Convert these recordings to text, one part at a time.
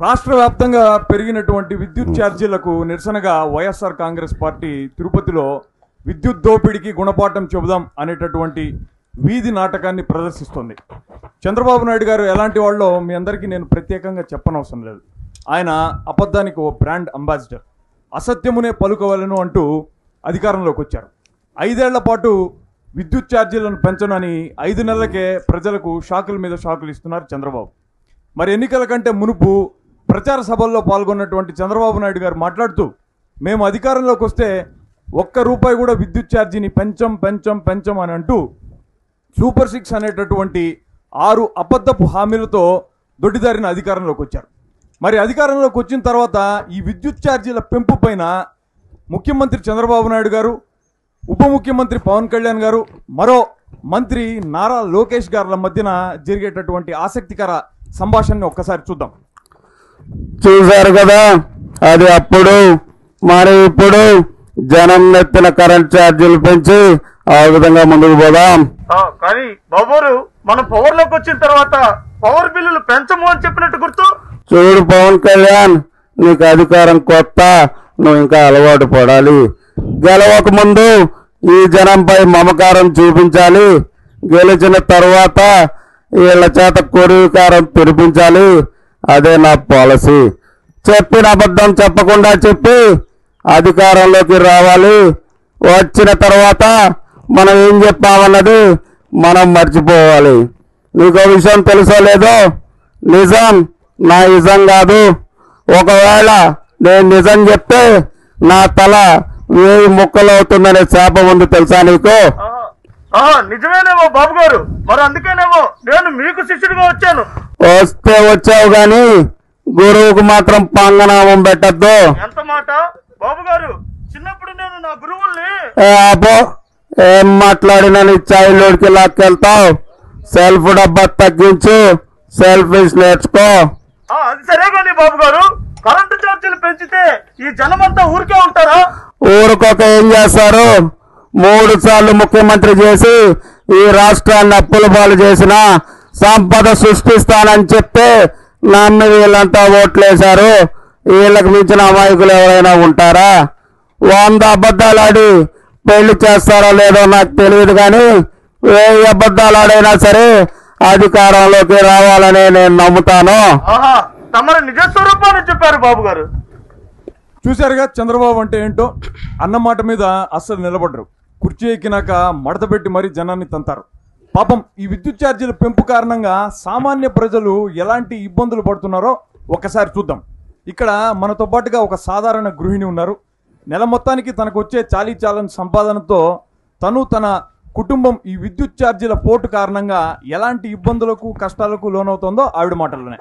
రాష్ట్ర వ్యాప్తంగా పెరిగినటువంటి విద్యుత్ ఛార్జీలకు నిరసనగా వైఎస్ఆర్ కాంగ్రెస్ పార్టీ తిరుపతిలో విద్యుత్ దోపిడీకి గుణపాఠం చెబుదాం అనేటటువంటి వీధి నాటకాన్ని ప్రదర్శిస్తోంది. చంద్రబాబు నాయుడు గారు ఎలాంటి వాళ్ళో మీ అందరికీ నేను ప్రత్యేకంగా చెప్పనవసరం లేదు. ఆయన అబద్ధానికి ఓ బ్రాండ్ అంబాసిడర్. అసత్యమునే పలుకోవాలను అంటూ అధికారంలోకి వచ్చారు. 5 ఏళ్ల పాటు విద్యుత్ ఛార్జీలను పెంచనని 5 నెలలకే ప్రజలకు షాకుల మీద షాకులు ఇస్తున్నారు చంద్రబాబు. మరి ఎన్నికల కంటే మునుపు ప్రచార సభల్లో పాల్గొన్నటువంటి చంద్రబాబు నాయుడు గారు మాట్లాడుతూ, మేము అధికారంలోకి వస్తే ₹1 కూడా విద్యుత్ ఛార్జీని పెంచం అని అంటూ సూపర్ 6 అనేటటువంటి 6 అబద్ధపు హామీలతో దొడ్డిదారిన అధికారంలోకి వచ్చారు. మరి అధికారంలోకి వచ్చిన తర్వాత ఈ విద్యుత్ ఛార్జీల పెంపు పైన ముఖ్యమంత్రి చంద్రబాబు నాయుడు గారు, ఉప ముఖ్యమంత్రి పవన్ కళ్యాణ్ గారు, మరో మంత్రి నారా లోకేష్ గారుల మధ్యన జరిగేటటువంటి ఆసక్తికర సంభాషణని ఒక్కసారి చూద్దాం. చూశారు కదా, అది అప్పుడు. మరి ఇప్పుడు జనం నెత్తిన కరెంట్ ఛార్జీలు పెంచి ఆ విధంగా ముందుకు పోదాం. కానీ బాబు, మనం పవర్ లోకి వచ్చిన తర్వాత పవర్ బిల్లులు పెంచము అని చెప్పినట్టు గుర్తు. చూడు పవన్ కళ్యాణ్, నీకు అధికారం కొత్త, నువ్వు ఇంకా అలవాటు పడాలి. గెలవక ముందు ఈ జనంపై మమకారం చూపించాలి. గెలిచిన తర్వాత వీళ్ళ చేత కొరివికారం తెరిపించాలి. అదే నా పాలసీ. చెప్పిన అబద్ధం చెప్పకుండా చెప్పి అధికారంలోకి రావాలి. వచ్చిన తర్వాత మనం ఏం చెప్పామన్నది మనం మర్చిపోవాలి. నీకో విషయం తెలుసో లేదో, నిజం నా నిజం కాదు. ఒకవేళ నేను నిజం చెప్తే నా తల 1000 ముక్కలు అవుతుందనే శాపం ఉంది, తెలుసా నీకు? నిజమేనేమో బాబు గారు, మరి అందుకేనేమో నేను మీకు శిష్యుడిగా వచ్చాను. వస్తే వచ్చావు గాని గురువుకు మాత్రం పంగనామం పెట్టద్దు. ఎంత మాట బాబు గారు, చిన్నప్పుడు నేను నా గురువుల్ని. అబ్బో, ఏం మాట్లాడినా నీ చైల్డ్హుడ్కి లాక్కెళ్తావు. సెల్ఫ్ డబ్బా తగ్గించు, సెల్ఫిష్ నేర్చుకో. అది సరే కానీ బాబు గారు, కరెంటు ఛార్జీలు పెంచితే ఈ జనమంతా ఊరికే ఉంటారా? ఊరుకోక ఏం చేస్తారు? 3 సార్లు ముఖ్యమంత్రి చేసి ఈ రాష్ట్రాన్ని అప్పుల పాలు చేసిన, సంపద సృష్టిస్తానని చెప్తే నమ్మి వీళ్ళంతా ఓట్లేశారు. వీళ్ళకి మించిన అమాయకులు ఎవరైనా ఉంటారా? 100 అబద్ధాలు ఆడి పెళ్లి చేస్తారో లేదో నాకు తెలియదు, కానీ 1000 అబద్ధాలు ఆడైనా సరే అధికారంలోకి రావాలనే నేను నమ్ముతాను. తమరు నిజ స్వరూపాన్ని చెప్పారు బాబు గారు. చూశారుగా చంద్రబాబు అంటే ఏంటో. అన్నమాట మీద అస్సలు నిలబడరు. కుర్చీ ఎక్కినాక మడత పెట్టి మరీ జనాన్ని తంతారు. పాపం ఈ విద్యుత్ ఛార్జీల పెంపు కారణంగా సామాన్య ప్రజలు ఎలాంటి ఇబ్బందులు పడుతున్నారో ఒక్కసారి చూద్దాం. ఇక్కడ మనతో పాటుగా ఒక సాధారణ గృహిణి ఉన్నారు. నెల మొత్తానికి తనకు వచ్చే చాలీచాలని సంపాదనతో తన కుటుంబం ఈ విద్యుత్ ఛార్జీల పోటు కారణంగా ఎలాంటి ఇబ్బందులకు కష్టాలకు లోనవుతుందో ఆవిడ మాటల్లోనే.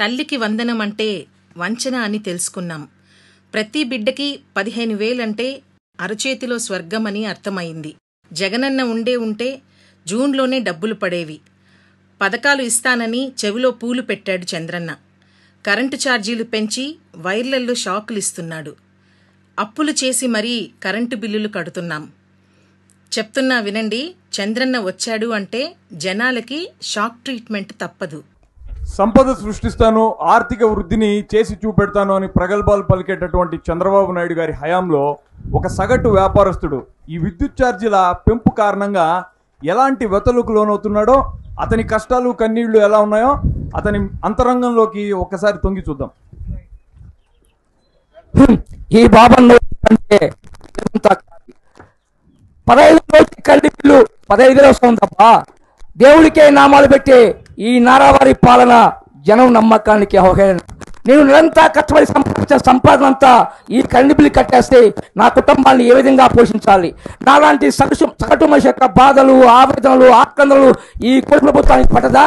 తల్లికి వందనం అంటే వంచన అని తెలుసుకున్నాం. ప్రతి బిడ్డకి 15,000 అంటే అరచేతిలో స్వర్గం అని అర్థమైంది. జగనన్న ఉంటే జూన్లోనే డబ్బులు పడేవి. పథకాలు ఇస్తానని చెవిలో పూలు పెట్టాడు చంద్రన్న. కరెంటు ఛార్జీలు పెంచి వైర్లల్లో షాకులు ఇస్తున్నాడు. అప్పులు చేసి మరీ కరెంటు బిల్లులు కడుతున్నాం. చెప్తున్నా వినండి, చంద్రన్న వచ్చాడు అంటే జనాలకి షాక్ ట్రీట్మెంట్ తప్పదు. సంపద సృష్టిస్తాను, ఆర్థిక వృద్ధిని చేసి చూపెడతాను అని ప్రగల్భాలు పలికేటటువంటి చంద్రబాబు నాయుడు గారి హయాంలో ఒక సగటు వ్యాపారస్తుడు ఈ విద్యుత్ ఛార్జీల పెంపు కారణంగా ఎలాంటి వ్యతలకు లోనవుతున్నాడో, అతని కష్టాలు కన్నీళ్లు ఎలా ఉన్నాయో అతని అంతరంగంలోకి ఒక్కసారి తొంగి చూద్దాం. ఈ బాబన్ అంటే 15 రోజులు కరెంటు బిల్లు 15,000 వస్తుంది తప్ప దేవుడికే నామాలు పెట్టి ఈ నారావారి పాలన జనం నమ్మకానికి అవహేళన. నేను నిరంతరం కష్టపడి సంపాదించిన సంపాదన అంతా ఈ కరెంటు బిల్లు కట్టేస్తే నా కుటుంబాన్ని ఏ విధంగా పోషించాలి? నాలాంటి సగటు మనిషి యొక్క బాధలు, ఆవేదనలు, ఆక్రందనలు ఈ ప్రభుత్వానికి పట్టదా?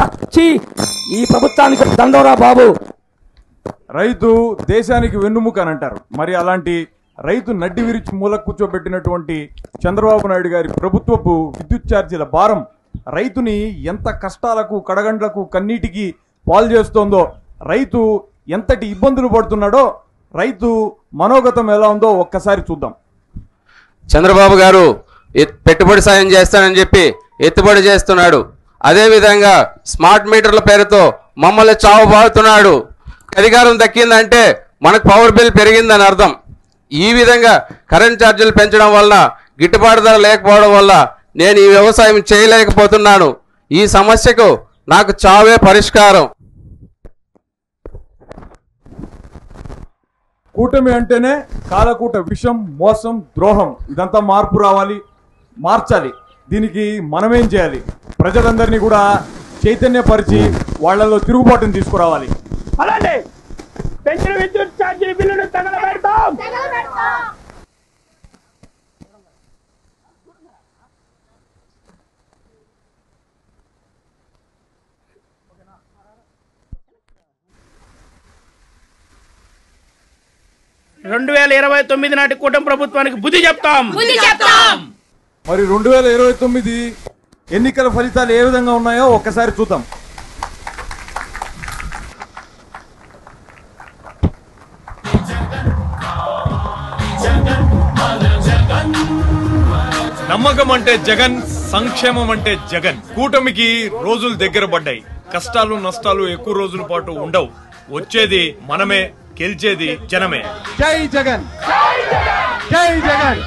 ఈ ప్రభుత్వానికి దండోరా బాబు. రైతు దేశానికి వెన్నుముక అని అంటారు. మరి అలాంటి రైతు నడ్డి విరిచి మూల కూర్చోబెట్టినటువంటి చంద్రబాబు నాయుడు గారి ప్రభుత్వపు విద్యుత్ ఛార్జీల భారం రైతుని ఎంత కష్టాలకు, కడగండ్లకు, కన్నీటికి పాలు చేస్తోందో, రైతు ఎంతటి ఇబ్బందులు పడుతున్నాడో, రైతు మనోగతం ఎలా ఉందో ఒక్కసారి చూద్దాం. చంద్రబాబు గారు పెట్టుబడి సాయం చేస్తానని చెప్పి ఎత్తుబడి చేస్తున్నాడు. అదేవిధంగా స్మార్ట్ మీటర్ల పేరుతో మమ్మల్ని చావుబారుతున్నాడు. అధికారం దక్కిందంటే మనకు పవర్ బిల్ పెరిగిందని అర్థం. ఈ విధంగా కరెంట్ ఛార్జీలు పెంచడం వల్ల, గిట్టుబాటు ధర లేకపోవడం వల్ల నేను ఈ వ్యవసాయం చేయలేకపోతున్నాను. ఈ సమస్యకు నాకు చావే పరిష్కారం. కూటమి అంటేనే కాలకూట విషం, మోసం, ద్రోహం. ఇదంతా మార్పు రావాలి, మార్చాలి. దీనికి మనమేం చేయాలి? ప్రజలందరినీ కూడా చైతన్యపరిచి వాళ్లలో తిరుగుబాటును తీసుకురావాలి. అలానే పెంచిన విద్యుత్ ఛార్జీల బిల్లును తగలబెడతాం. 2029 నాటి కూటమి ప్రభుత్వానికి బుద్ధి చెప్తాం. మరి 2029 ఎన్నికల ఫలితాలు ఏ విధంగా ఉన్నాయో ఒక్కసారి చూద్దాం. నమ్మకం అంటే జగన్, సంక్షేమం అంటే జగన్. కూటమికి రోజులు దగ్గర పడ్డాయి. కష్టాలు నష్టాలు ఎక్కువ రోజుల పాటు ఉండవు. వచ్చేది మనమే, గెలిచేది జనమే. జై జగన్, జై జగన్.